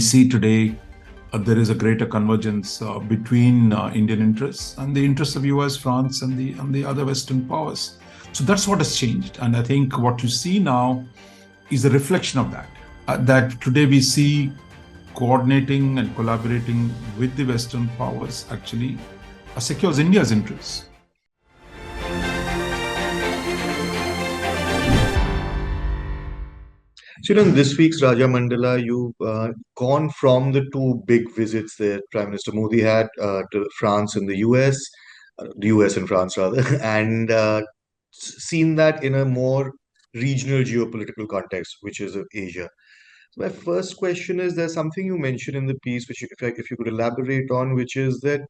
see today there is a greater convergence between Indian interests and the interests of US, France, and the other Western powers. So that's what has changed. And I think what you see now is a reflection of that. That today we see coordinating and collaborating with the Western powers actually secures India's interests. So, in this week's Rajamandala, you've gone from the two big visits that Prime Minister Modi had to France and the US and France rather, and seen that in a more regional geopolitical context, which is of Asia. So my first question is, there's something you mentioned in the piece, which if you could elaborate on, which is that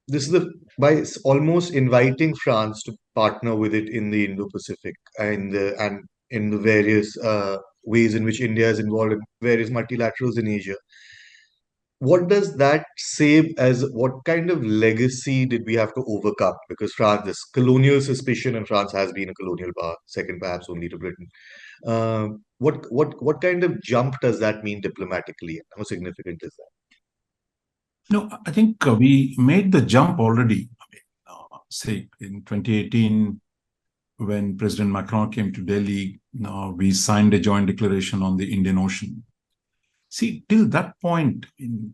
this is by almost inviting France to partner with it in the Indo-Pacific and in the various ways in which India is involved in various multilaterals in Asia. What does that say as what kind of legacy did we have to overcome? Because France, this colonial suspicion, and France has been a colonial power, second perhaps only to Britain. What kind of jump does that mean diplomatically? How significant is that? No, I think we made the jump already. Say in 2018, when President Macron came to Delhi, we signed a joint declaration on the Indian Ocean. See, till that point,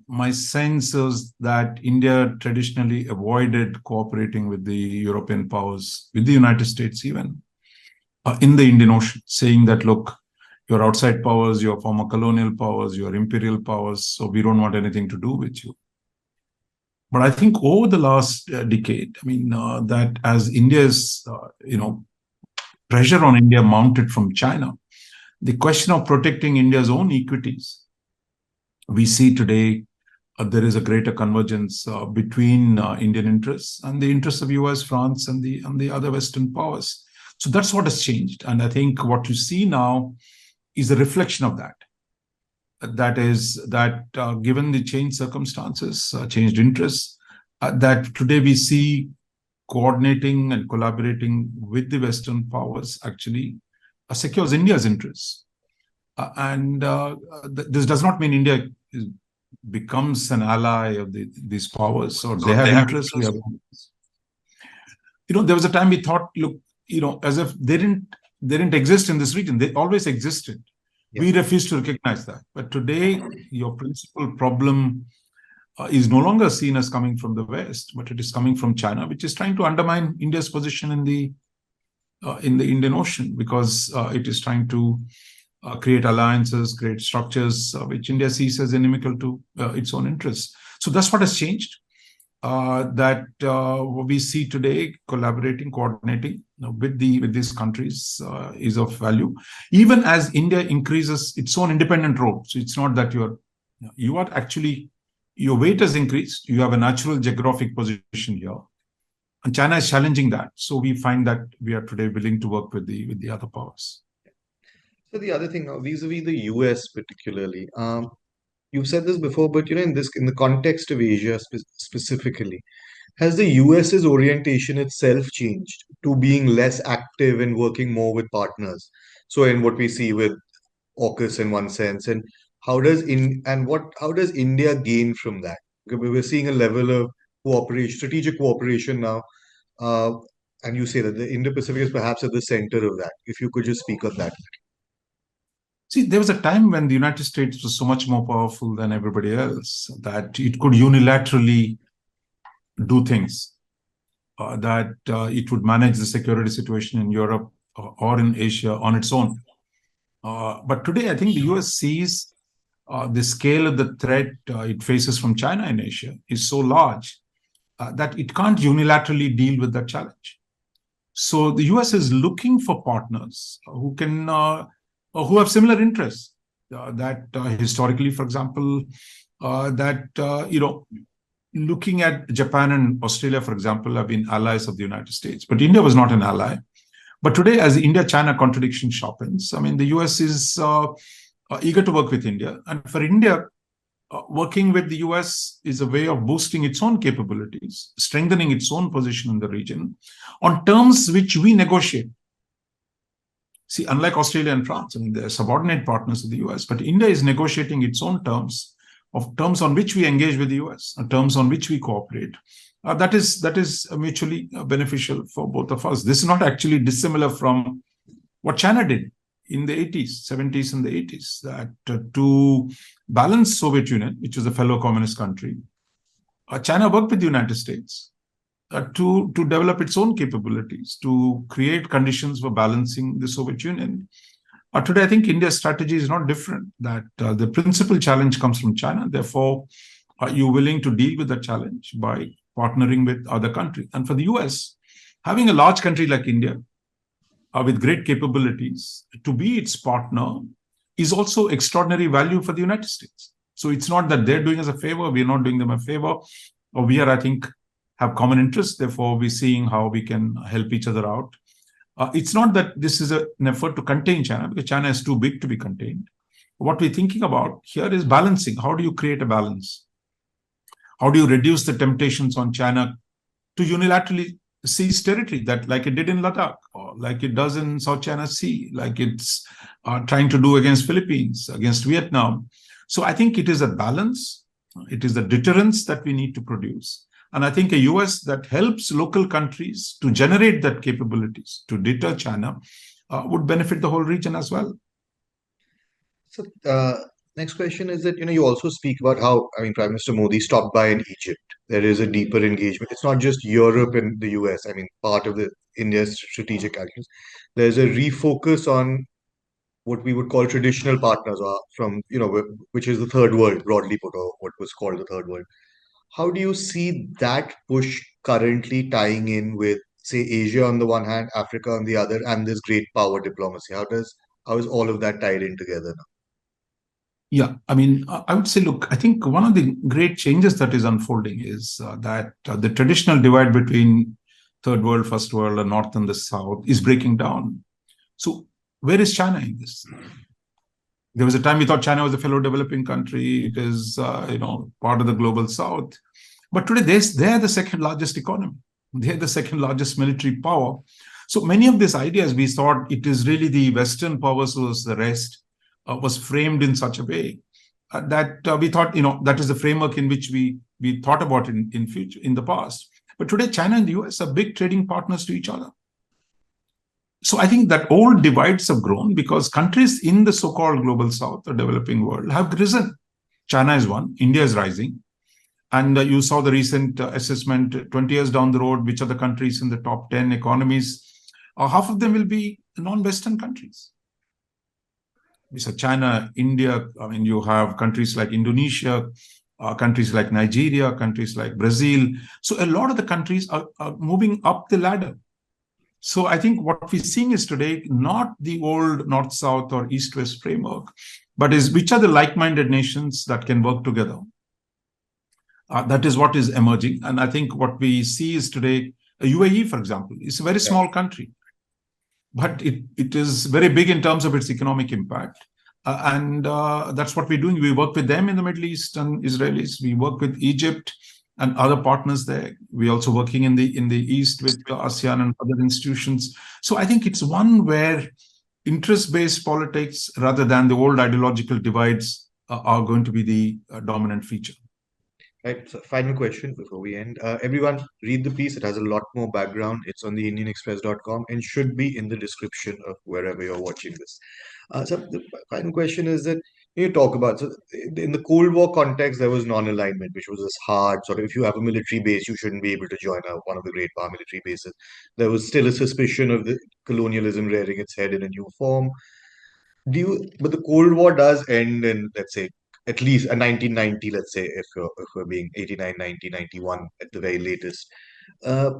my sense is that India traditionally avoided cooperating with the European powers, with the United States even, in the Indian Ocean, saying that, look, you're outside powers, you're former colonial powers, you're imperial powers, so we don't want anything to do with you. But I think over the last decade, that as India's, pressure on India mounted from China, the question of protecting India's own equities, we see today there is a greater convergence between Indian interests and the interests of US, France, and the other Western powers. So that's what has changed. And I think what you see now is a reflection of that. That is that given the changed circumstances, changed interests, that today we see coordinating and collaborating with the Western powers actually secures India's interests. This does not mean India becomes an ally of these powers, or they have interests, we have interests. There was a time we thought, look, as if they didn't exist in this region. They always existed. Yeah. We refuse to recognize that. But today, your principal problem is no longer seen as coming from the West, but it is coming from China, which is trying to undermine India's position in the Indian Ocean, because it is trying to create alliances, create structures which India sees as inimical to its own interests. So that's what has changed. That we see today collaborating, coordinating with these countries is of value, even as India increases its own independent role. So it's not that you are actually, your weight has increased. You have a natural geographic position here, and China is challenging that. So we find that we are today willing to work with the other powers. So the other thing now, vis-a-vis the US particularly, you've said this before, but in the context of Asia specifically, has the US's orientation itself changed to being less active and working more with partners? So in what we see with AUKUS in one sense, and how does India gain from that? We're seeing a level of cooperation, strategic cooperation now, and you say that the Indo-Pacific is perhaps at the center of that. If you could just speak on that. See, there was a time when the United States was so much more powerful than everybody else that it could unilaterally do things, that it would manage the security situation in Europe or in Asia on its own. But today, I think the US sees the scale of the threat it faces from China in Asia is so large that it can't unilaterally deal with that challenge. So the US is looking for partners who can who have similar interests. That historically, for example, looking at Japan and Australia, for example, have been allies of the United States, but India was not an ally. But today, as the India-China contradiction sharpens, the US is eager to work with India. And for India, working with the US is a way of boosting its own capabilities, strengthening its own position in the region on terms which we negotiate. See, unlike Australia and France, they're subordinate partners of the US, but India is negotiating its own terms of terms on which we engage with the US, terms on which we cooperate. That is mutually beneficial for both of us. This is not actually dissimilar from what China did in the 80s, 70s, and the 80s, that to balance Soviet Union, which was a fellow communist country, China worked with the United States to develop its own capabilities, to create conditions for balancing the Soviet Union. Today, I think India's strategy is not different, that the principal challenge comes from China. Therefore, are you willing to deal with the challenge by partnering with other countries? And for the US, having a large country like India with great capabilities to be its partner is also extraordinary value for the United States. So it's not that they're doing us a favor, we're not doing them a favor, or we are, I think, have common interests. Therefore, we're seeing how we can help each other out. It's not that this is an effort to contain China, because China is too big to be contained. What we're thinking about here is balancing. How do you create a balance? How do you reduce the temptations on China to unilaterally seize territory, that like it did in Ladakh, or like it does in South China Sea, like it's trying to do against Philippines, against Vietnam? So I think it is a balance. It is the deterrence that we need to produce. And I think a US that helps local countries to generate that capabilities to deter China would benefit the whole region as well. So, next question is that, you also speak about how, Prime Minister Modi stopped by in Egypt. There is a deeper engagement. It's not just Europe and the US. Part of the India's strategic actions. There's a refocus on what we would call traditional partners, or from, which is the third world, broadly put, or what was called the third world. How do you see that push currently tying in with, say, Asia on the one hand, Africa on the other, and this great power diplomacy? How is all of that tied in together now? Yeah, I would say, look, I think one of the great changes that is unfolding is that the traditional divide between third world, first world, the north and the south is breaking down. So where is China in this? There was a time we thought China was a fellow developing country. It is, part of the global south. But today, they're the second largest economy. They're the second largest military power. So many of these ideas, we thought it is really the Western powers versus the rest, was framed in such a way that we thought, that is the framework in which we thought about in the past. But today, China and the US are big trading partners to each other. So I think that old divides have grown because countries in the so-called global south, the developing world, have risen. China is one, India is rising. And you saw the recent assessment 20 years down the road, which are the countries in the top 10 economies. Half of them will be non-Western countries. So China, India, you have countries like Indonesia, countries like Nigeria, countries like Brazil. So a lot of the countries are moving up the ladder. So I think what we're seeing is today not the old north-south or east-west framework, but is which are the like-minded nations that can work together. That is what is emerging. And I think what we see is today, UAE, for example, is a very small country, but it is very big in terms of its economic impact. And that's what we're doing. We work with them in the Middle East and Israelis. We work with Egypt and other partners there. We're also working in the East with ASEAN and other institutions. So I think it's one where interest-based politics, rather than the old ideological divides, are going to be the dominant feature. Right. So final question before we end. Everyone read the piece. It has a lot more background. It's on the indianexpress.com and should be in the description of wherever you're watching this. So the final question is that you talk about, so in the Cold War context, there was non-alignment, which was this hard sort of, if you have a military base, you shouldn't be able to join one of the great paramilitary bases. There was still a suspicion of the colonialism rearing its head in a new form. But the Cold War does end in, let's say, at least a 1990, let's say, if we're being 89, 90, 91 at the very latest. Uh,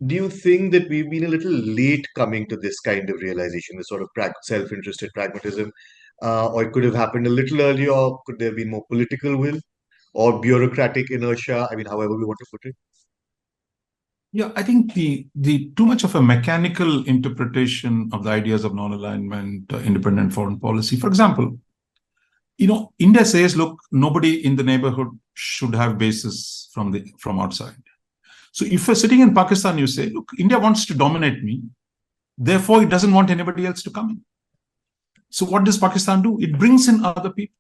do you think that we've been a little late coming to this kind of realization, this sort of self-interested pragmatism, or it could have happened a little earlier, or could there have been more political will or bureaucratic inertia? However we want to put it. Yeah, I think the too much of a mechanical interpretation of the ideas of non-alignment, independent foreign policy. For example, India says, look, nobody in the neighborhood should have bases from outside. So if you're sitting in Pakistan, you say, look, India wants to dominate me. Therefore, it doesn't want anybody else to come in. So what does Pakistan do? It brings in other people.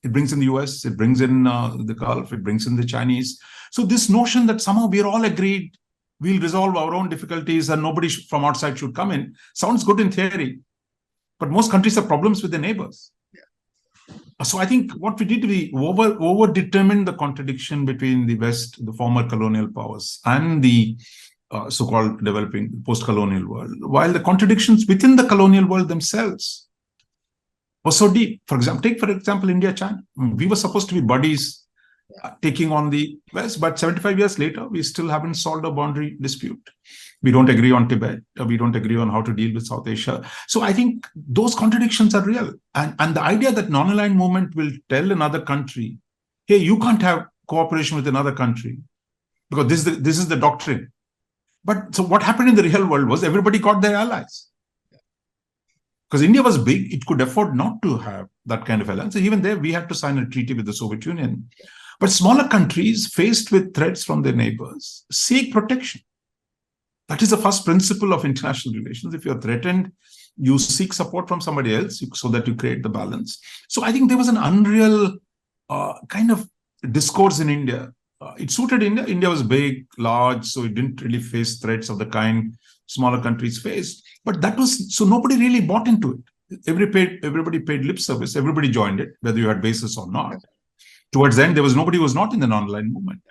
It brings in the US, it brings in the Gulf, it brings in the Chinese. So this notion that somehow we're all agreed, we'll resolve our own difficulties and nobody from outside should come in, sounds good in theory. But most countries have problems with their neighbors. So I think what we did, we over-determined the contradiction between the West, the former colonial powers, and the so-called developing post-colonial world, while the contradictions within the colonial world themselves were so deep. For example, India, China. We were supposed to be buddies taking on the West, but 75 years later, we still haven't solved a boundary dispute. We don't agree on Tibet. We don't agree on how to deal with South Asia. So I think those contradictions are real. And the idea that non-aligned movement will tell another country, hey, you can't have cooperation with another country because this is the doctrine. But so what happened in the real world was everybody got their allies. Because India was big, it could afford not to have that kind of alliance. So even there, we had to sign a treaty with the Soviet Union. But smaller countries faced with threats from their neighbors seek protection. That is the first principle of international relations. If you're threatened, you seek support from somebody else so that you create the balance. So I think there was an unreal kind of discourse in India. It suited India. India was big, large, so it didn't really face threats of the kind smaller countries faced. But that was, so nobody really bought into it. Everybody paid lip service. Everybody joined it, whether you had basis or not. Towards the end, there was nobody who was not in the non-aligned movement.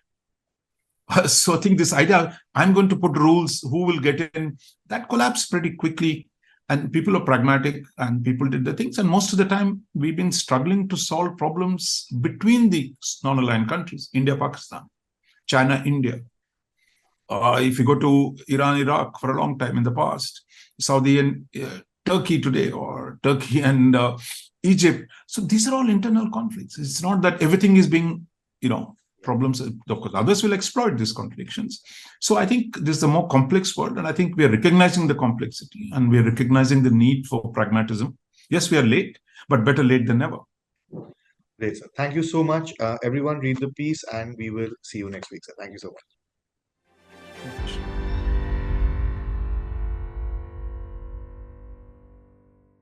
So I think this idea, I'm going to put rules, who will get in, that collapsed pretty quickly. And people are pragmatic and people did the things. And most of the time, we've been struggling to solve problems between the non-aligned countries, India, Pakistan, China, India. If you go to Iran, Iraq for a long time in the past, Saudi and Turkey today, or Turkey and Egypt. So these are all internal conflicts. It's not that everything is being, problems. Of course, others will exploit these contradictions. So I think this is a more complex world, and I think we are recognizing the complexity and we are recognizing the need for pragmatism. Yes, we are late, but better late than never. Great, sir. Thank you so much. Everyone read the piece and we will see you next week, sir. Thank you so much.